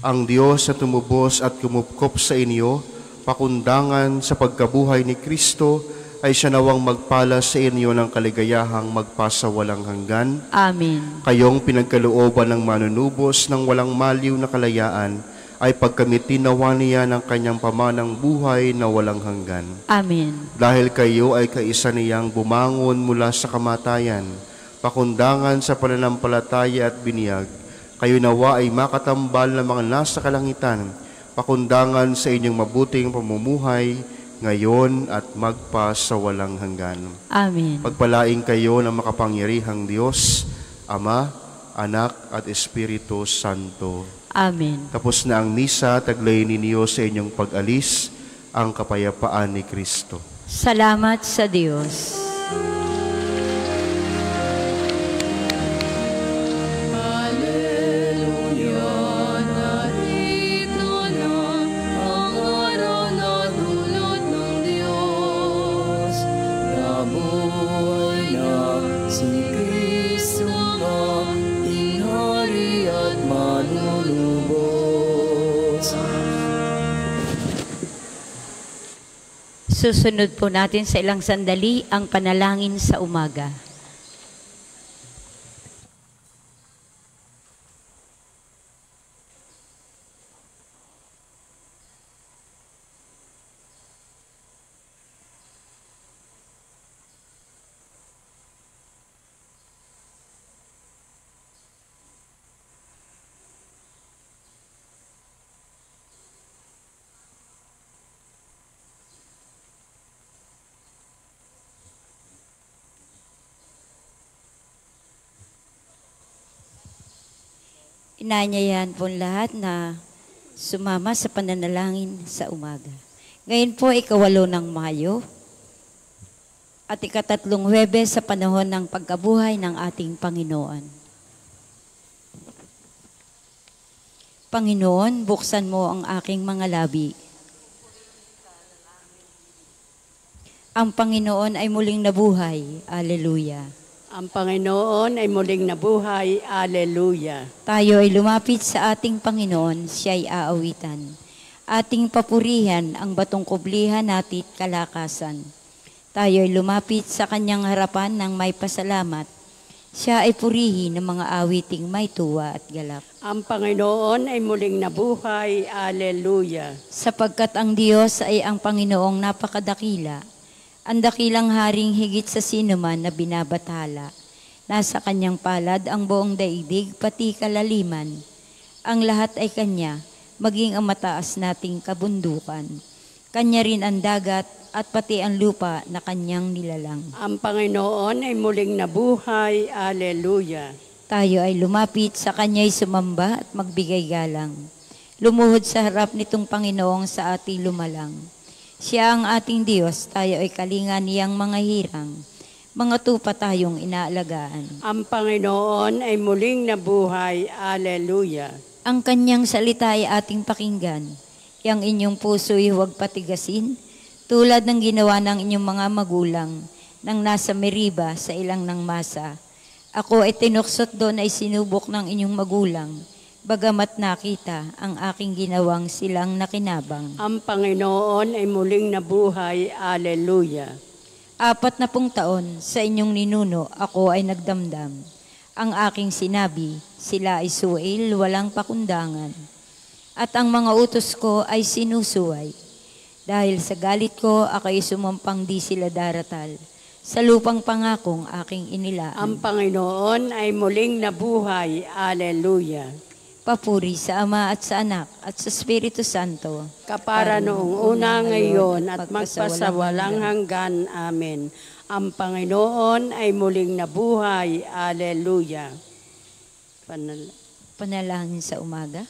Ang Diyos na tumubos at kumupkop sa inyo, pakundangan sa pagkabuhay ni Kristo, ay siya nawang magpala sa inyo ng kaligayahang magpasawalang hanggan. Amen. Kayong pinagkalooban ng manunubos ng walang maliw na kalayaan, ay pagkamit nawa niya ng kanyang pamanang buhay na walang hanggan. Amen. Dahil kayo ay kaisa niyang bumangon mula sa kamatayan, pakundangan sa pananampalataya at biniyag, kayo nawa ay makatambal ng mga nasa kalangitan, pakundangan sa inyong mabuting pamumuhay, ngayon at magpa sa walang hanggan. Amen. Pagpalaing kayo ng makapangyarihang Diyos, Ama, Anak at Espiritu Santo. Amen. Tapos na ang misa, taglayin ninyo sa inyong pag-alis ang kapayapaan ni Kristo. Salamat sa Diyos. Susunod po natin sa ilang sandali ang panalangin sa umaga. Inanyayahan po lahat na sumama sa pananalangin sa umaga. Ngayon po, 8 ng Mayo at 3 Huwebes sa panahon ng pagkabuhay ng ating Panginoon. Panginoon, buksan mo ang aking mga labi. Ang Panginoon ay muling nabuhay. Alleluia. Ang Panginoon ay muling nabuhay. Alleluia. Tayo ay lumapit sa ating Panginoon, siya'y aawitan. Ating papurihan ang batong kublihan natit kalakasan. Tayo ay lumapit sa kanyang harapan ng may pasalamat. Siya ay purihin ng mga awiting may tuwa at galak. Ang Panginoon ay muling nabuhay. Alleluia. Sapagkat ang Diyos ay ang Panginoong napakadakila, ang dakilang haring higit sa sinuman na binabathala. Nasa kanyang palad ang buong daigdig, pati kalaliman. Ang lahat ay kanya, maging ang mataas nating kabundukan. Kanya rin ang dagat at pati ang lupa na kanyang nilalang. Ang Panginoon ay muling nabuhay. Alleluia. Tayo ay lumapit sa kanya'y sumamba at magbigay galang. Lumuhod sa harap nitong Panginoong sa ating lumalang. Siya ang ating Diyos, tayo ay kalinga niyang mga hirang. Mga tupa tayong inaalagaan. Ang Panginoon ay muling nabuhay. Alleluia. Ang kanyang salita ay ating pakinggan. Yang inyong puso'y huwag patigasin, tulad ng ginawa ng inyong mga magulang, nang nasa Meriba sa ilang ng masa. Ako ay tinuksot doon ay sinubok ng inyong magulang, bagamat nakita ang aking ginawang silang nakinabang. Ang Panginoon ay muling nabuhay. Alleluia. 40 taon sa inyong ninuno, ako ay nagdamdam. Ang aking sinabi, sila ay suwail, walang pakundangan. At ang mga utos ko ay sinusuway. Dahil sa galit ko, ako ay sumampang di sila daratal. Sa lupang pangakong aking inilaan. Ang Panginoon ay muling nabuhay. Alleluia. Papuri sa Ama at sa Anak at sa Espiritu Santo. Kapara noong una, ngayon, at magpasawalang hanggan. Amen. Ang Panginoon ay muling nabuhay. Alleluia. Panalangin sa umaga.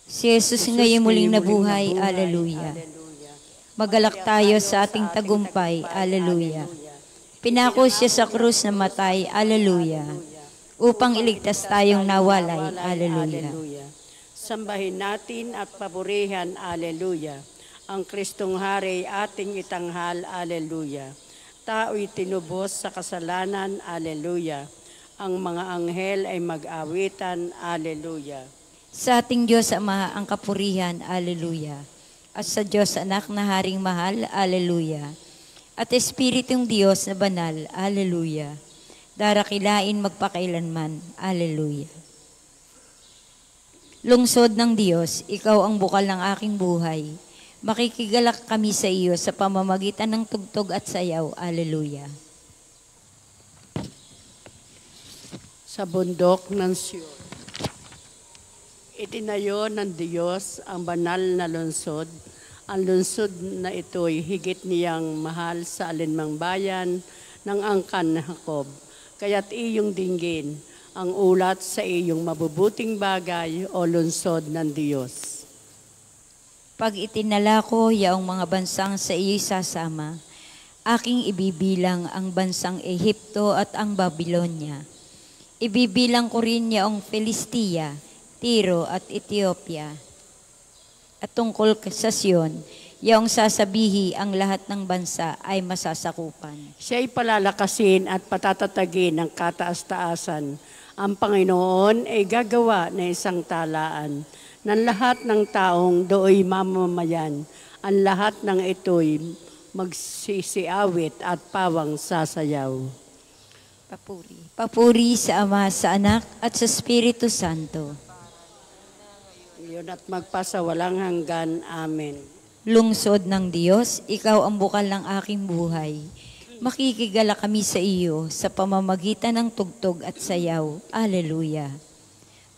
Si Jesus ngayon muling nabuhay. Alleluia. Magalak tayo sa ating tagumpay. Alleluia. Pinako siya sa krus na matay. Alleluia. Upang iligtas tayong nawalay. Alleluia. Sambahin natin at papurihan. Alleluia. Ang Kristong Hari ating itanghal. Alleluia. Tao'y tinubos sa kasalanan. Alleluia. Ang mga anghel ay mag-awitan. Alleluia. Sa ating Diyos Ama ang kapurihan. Alleluia. At sa Diyos Anak na Haring mahal. Alleluia. At Espiritong Diyos na banal. Alleluia. Darakilain magpakailanman. Alleluia. Lungsod ng Diyos, ikaw ang bukal ng aking buhay. Makikigalak kami sa iyo sa pamamagitan ng tugtog at sayaw. Alleluia. Sa bundok ng Sion, itinayo ng Diyos ang banal na lungsod. Ang lungsod na ito'y higit niyang mahal sa alinmang bayan ng angkan na Jacob. Kaya't iyong dinggin ang ulat sa iyong mabubuting bagay o lungsod ng Diyos. Pag itinala ko yaong mga bansang sa iyo'y sasama, aking ibibilang ang bansang Ehipto at ang Babylonia. Ibibilang ko rin yaong Filistia, Tiro at Ethiopia. At tungkol sa Sion, yaong sasabihi ang lahat ng bansa ay masasakupan. Siya'y palalakasin at patatatagin ng kataas-taasan. Ang Panginoon ay gagawa ng isang talaan ng lahat ng taong dooy mamamayan. Ang lahat ng ito'y magsisiawit at pawang sasayaw. Papuri. Papuri sa Ama, sa Anak at sa Espiritu Santo. Ngayon at magpasawalang hanggan. Amen. Lungsod ng Diyos, ikaw ang bukal ng aking buhay. Makikigala kami sa iyo sa pamamagitan ng tugtog at sayaw. Alleluia.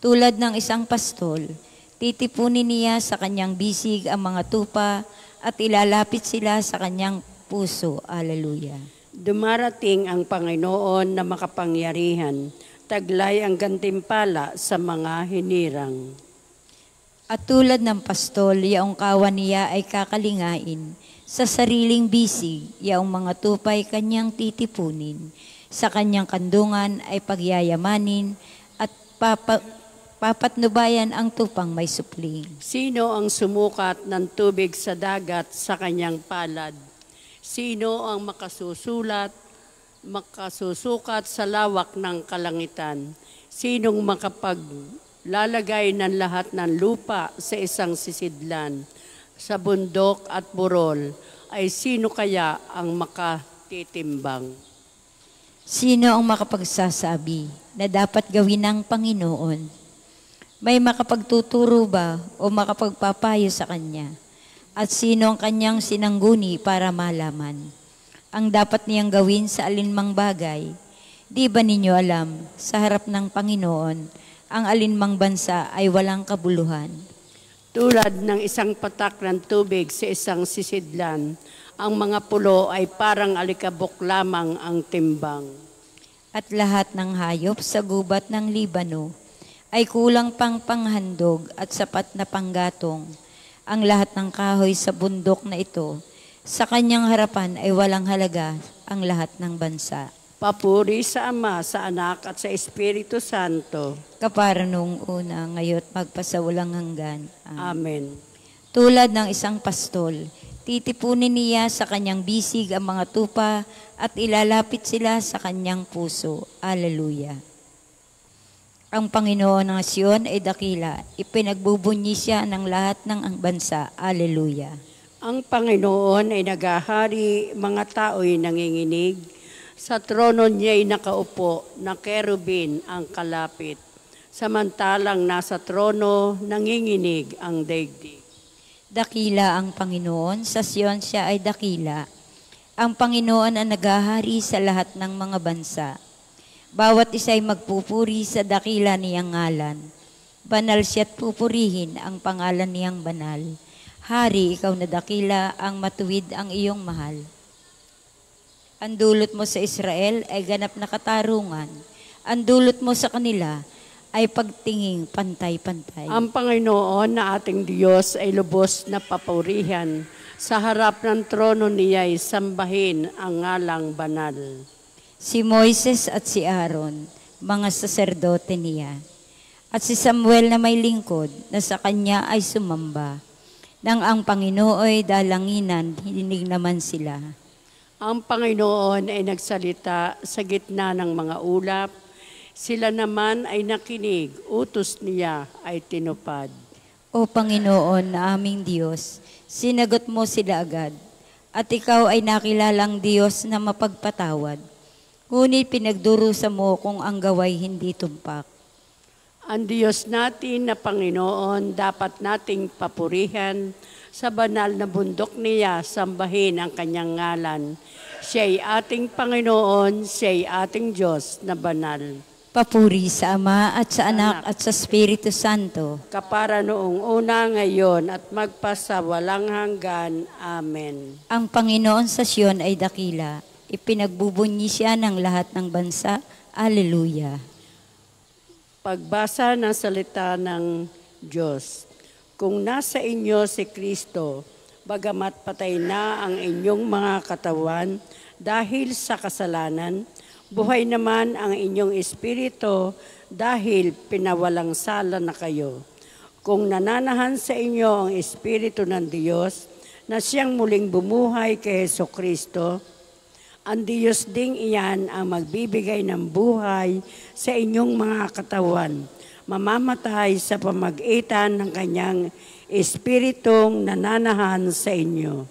Tulad ng isang pastol, titipunin niya sa kanyang bisig ang mga tupa at ilalapit sila sa kanyang puso. Alleluia. Dumarating ang Panginoon na makapangyarihan. taglay ang gantimpala sa mga hinirang. At tulad ng pastol, yaong kawan niya ay kakalingain. Sa sariling bisig, yaong mga tupay kanyang titipunin. Sa kanyang kandungan ay pagyayamanin at papatnubayan ang tupang may supling. Sino ang sumukat ng tubig sa dagat sa kanyang palad? Sino ang makasusukat sa lawak ng kalangitan? Sinong makapaglalagay ng lahat ng lupa sa isang sisidlan? Sa bundok at burol ay sino kaya ang makatitimbang? Sino ang makapagsasabi na dapat gawin ng Panginoon? May makapagtuturo ba o makapagpapayo sa Kanya? At sino ang Kanyang sinangguni para malaman? Ang dapat niyang gawin sa alinmang bagay? Di ba ninyo alam, sa harap ng Panginoon, ang alinmang bansa ay walang kabuluhan? Tulad ng isang patak ng tubig sa isang sisidlan, ang mga pulo ay parang alikabok lamang ang timbang. At lahat ng hayop sa gubat ng Libano ay kulang pang panghandog at sapat na panggatong. Ang lahat ng kahoy sa bundok na ito, sa kanyang harapan ay walang halaga ang lahat ng bansa. Papuri sa Ama, sa Anak at sa Espiritu Santo. Kapara noong una, ngayon magpasawalang hanggan. Amen. Tulad ng isang pastol, titipunin niya sa kanyang bisig ang mga tupa at ilalapit sila sa kanyang puso. Alleluia. Ang Panginoon ng Siyon ay dakila, ipinagbubunyi siya ng lahat ng bansa. Alleluia. Ang Panginoon ay nagahari, mga tao'y nanginginig. Sa trono niya'y nakaupo na kerubin ang kalapit. Samantalang nasa trono, nanginginig ang daigdig. Dakila ang Panginoon, sa Siyon siya ay dakila. Ang Panginoon ang nagahari sa lahat ng mga bansa. Bawat isa'y magpupuri sa dakila niyang ngalan. Banal siya't pupurihin ang pangalan niyang banal. Hari, ikaw na dakila, ang matuwid ang iyong mahal. Ang dulot mo sa Israel ay ganap na katarungan. Ang dulot mo sa kanila ay pagtinging pantay-pantay. Ang Panginoon na ating Diyos ay lubos na papurihan. Sa harap ng trono niya'y sambahin ang ngalang banal. Si Moises at si Aaron, mga saserdote niya. At si Samuel na may lingkod, na sa kanya ay sumamba. Nang ang Panginoon ay dalanginan, hininig naman sila. Ang Panginoon ay nagsalita sa gitna ng mga ulap. Sila naman ay nakinig, utos niya ay tinupad. O Panginoon na aming Diyos, sinagot mo sila agad. At ikaw ay nakilalang Diyos na mapagpatawad. Ngunit pinagdurusa mo kung ang gaway hindi tumpak. Ang Diyos natin na Panginoon dapat nating papurihan. Sa banal na bundok niya, sambahin ang kanyang ngalan. Siya'y ating Panginoon, siya'y ating Diyos na banal. Papuri sa Ama at sa Anak at sa Espiritu Santo. Kapara noong una, ngayon at magpasawalang hanggan. Amen. Ang Panginoon sa Siyon ay dakila. Ipinagbubunyi siya ng lahat ng bansa. Alleluia. Pagbasa ng salita ng Diyos. Kung nasa inyo si Kristo, bagamat patay na ang inyong mga katawan dahil sa kasalanan, buhay naman ang inyong espiritu dahil pinawalang sala na kayo. Kung nananahan sa inyo ang Espiritu ng Diyos na siyang muling bumuhay kay Jesucristo, ang Diyos ding iyan ang magbibigay ng buhay sa inyong mga katawan, mamamatay sa pamagitan ng kanyang Espiritong nananahan sa inyo.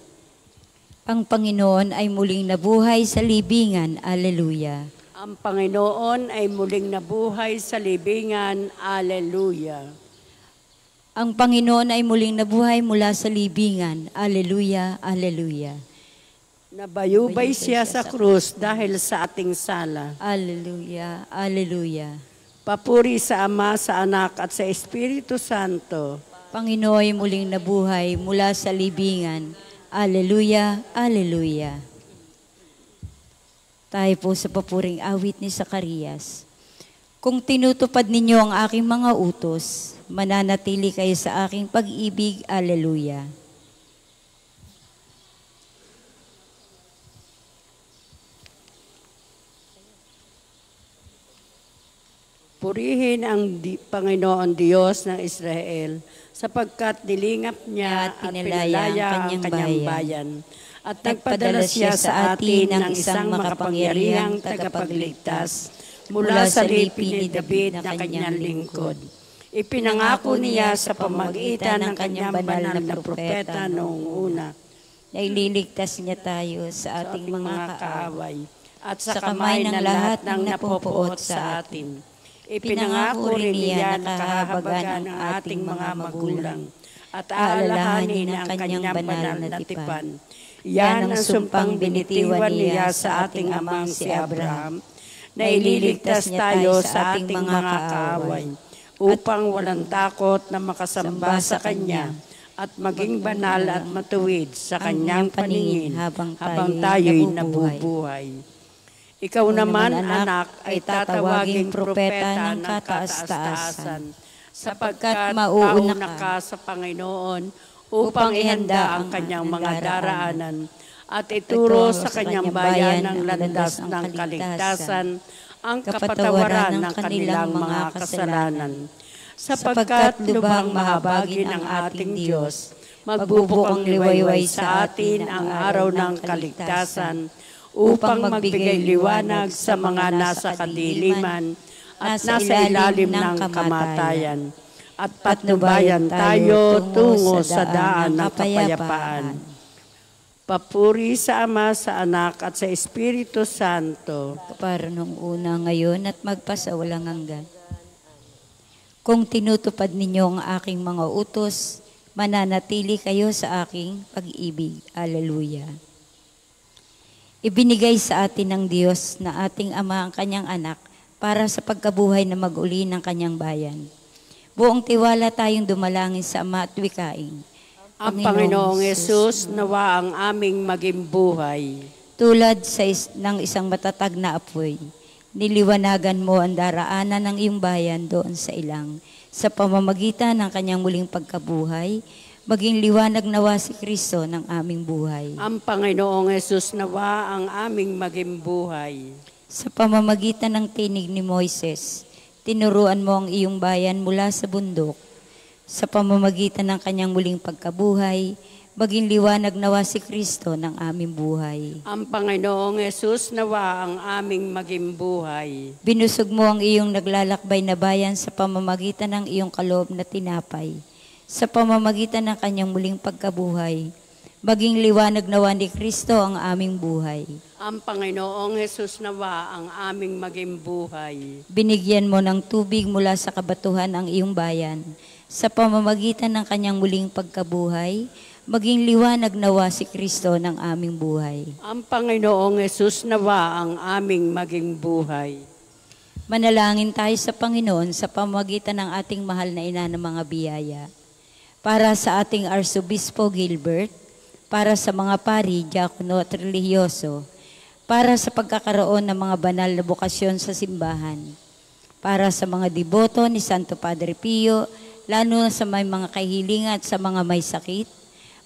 Ang Panginoon ay muling nabuhay sa libingan. Alleluia. Ang Panginoon ay muling nabuhay sa libingan. Alleluia. Ang Panginoon ay muling nabuhay mula sa libingan. Alleluia, alleluia. Nabayubay siya sa krus dahil sa ating sala. Alleluia, alleluia. Papuri sa Ama, sa Anak at sa Espiritu Santo. Panginoon ay muling nabuhay mula sa libingan. Alleluia, alleluia. Tayo po sa papuring awit ni Zacarias. Kung tinutupad ninyo ang aking mga utos, mananatili kayo sa aking pag-ibig. Alleluia. Purihin ang Panginoon Diyos ng Israel, sapagkat nilingap niya at pinalaya ang kanyang bayan. At nagpadala siya sa atin ng isang makapangyarihang tagapagligtas mula sa lipi ni David na kanyang lingkod. Ipinangako niya sa pamagitan ng kanyang banal na propeta noong una na ililigtas niya tayo sa ating mga kaaway at sa kamay ng lahat ng napopuot sa atin. Ipinangako rin niya na kahabagan ng ating mga magulang at aalalahanin ang kanyang banal na tipan. Yan ang sumpang binitiwan niya sa ating amang si Abraham, na ililigtas tayo sa ating mga kaaway, upang walang takot na makasamba sa Kanya at maging banal at matuwid sa Kanyang paningin habang tayo'y nabubuhay. Ikaw naman, anak, ay tatawaging propeta ng kataas-taasan, sapagkat mauuna ka sa Panginoon upang ihanda ang kanyang mga daraanan at ituro sa kanyang bayan ng landas ng kaligtasan, ang kapatawaran ng kanilang mga kasalanan. Sapagkat lubhang mahabagin ang ating Diyos, magbubukang liwayway sa atin ang araw ng kaligtasan, upang magbigay liwanag sa mga nasa kadiliman at nasa ilalim ng kamatayan, at patnubayan tayo tungo sa daan ng kapayapaan. Papuri sa Ama, sa Anak, at sa Espiritu Santo, para nung una, ngayon, at magpasawalang hanggan. Kung tinutupad ninyo ang aking mga utos, mananatili kayo sa aking pag-ibig. Alleluia. Ibinigay sa atin ng Diyos na ating Ama ang kanyang anak para sa pagkabuhay na mag-uli ng kanyang bayan. Buong tiwala tayong dumalangin sa Ama at wikain. Ang Panginoong Yesus, nawa ang aming maging buhay. Tulad ng isang matatag na apoy, niliwanagan mo ang daraanan ng iyong bayan doon sa ilang. Sa pamamagitan ng kanyang muling pagkabuhay, maging liwanag nawa si Kristo ng aming buhay. Ang Panginoong Yesus, nawa ang aming maging buhay. Sa pamamagitan ng tinig ni Moises, tinuruan mo ang iyong bayan mula sa bundok. Sa pamamagitan ng kanyang muling pagkabuhay, maging liwanag nawa si Kristo ng aming buhay. Ang Panginoong Yesus, nawa ang aming maging buhay. Binusog mo ang iyong naglalakbay na bayan sa pamamagitan ng iyong kaloob na tinapay. Sa pamamagitan ng kanyang muling pagkabuhay, maging liwanag nawa ni Kristo ang aming buhay. Ang Panginoong Yesus, nawa ang aming maging buhay. Binigyan mo ng tubig mula sa kabatuhan ang iyong bayan. Sa pamamagitan ng kanyang muling pagkabuhay, maging liwanag nawa si Kristo ng aming buhay. Ang Panginoong Yesus, nawa ang aming maging buhay. Manalangin tayo sa Panginoon sa pamamagitan ng ating mahal na ina ng mga biyaya. Para sa ating Arsobispo Gilbert, para sa mga pari, diakono at relihiyoso, para sa pagkakaroon ng mga banal na bokasyon sa simbahan, para sa mga deboto ni Santo Padre Pio, lalo na sa may mga kahilingan at sa mga may sakit,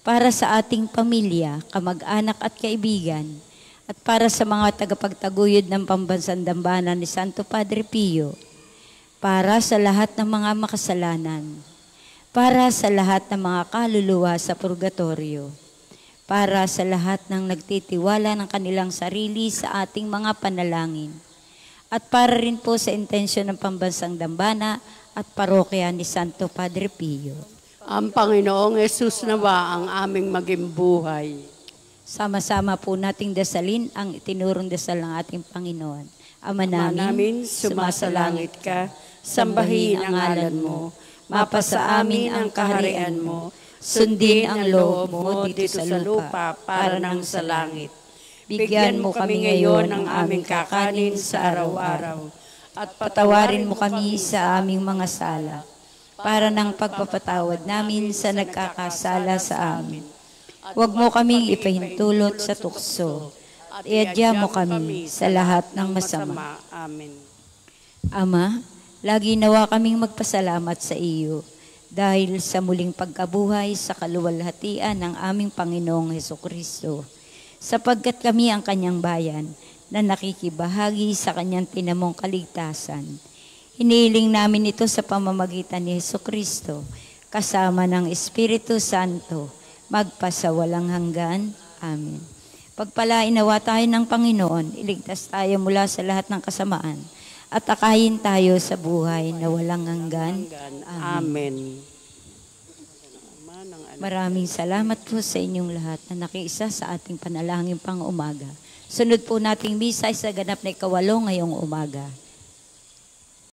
para sa ating pamilya, kamag-anak at kaibigan, at para sa mga tagapagtaguyod ng pambansang dambana ni Santo Padre Pio, para sa lahat ng mga makasalanan, para sa lahat ng mga kaluluwa sa purgatorio, para sa lahat ng nagtitiwala ng kanilang sarili sa ating mga panalangin, at para rin po sa intensyon ng pambansang dambana at parokya ni Santo Padre Pio. Ang Panginoong Yesus, nawa ang aming maging buhay. Sama-sama po nating dasalin ang itinurong dasal ng ating Panginoon. Ama namin, sumasalangit ka, sambahin ang ngalan mo, mapasa amin ang kaharian mo, sundin ang loob mo dito sa lupa para nang sa langit. Bigyan mo kami ngayon ng aming kakanin sa araw-araw, at patawarin mo kami sa aming mga sala, para ng pagpapatawad namin sa nagkakasala sa amin. Huwag mo kaming ipahintulot sa tukso, at iadya mo kami sa lahat ng masama. Amen. Ama, lagi nawa kaming magpasalamat sa iyo dahil sa muling pagkabuhay sa kaluwalhatian ng aming Panginoong Hesukristo, sapagkat kami ang kanyang bayan na nakikibahagi sa kanyang tinamong kaligtasan. Hiniling namin ito sa pamamagitan ni Hesukristo, kasama ng Espiritu Santo, magpasawalang hanggan. Amen. Pagpalain nawa tayo ng Panginoon, iligtas tayo mula sa lahat ng kasamaan, at akayin tayo sa buhay na walang hanggan. Amen. Maraming salamat po sa inyong lahat na nakiisa sa ating panalangin pang umaga. Sunod po nating misa sa ganap na 8 ngayong umaga.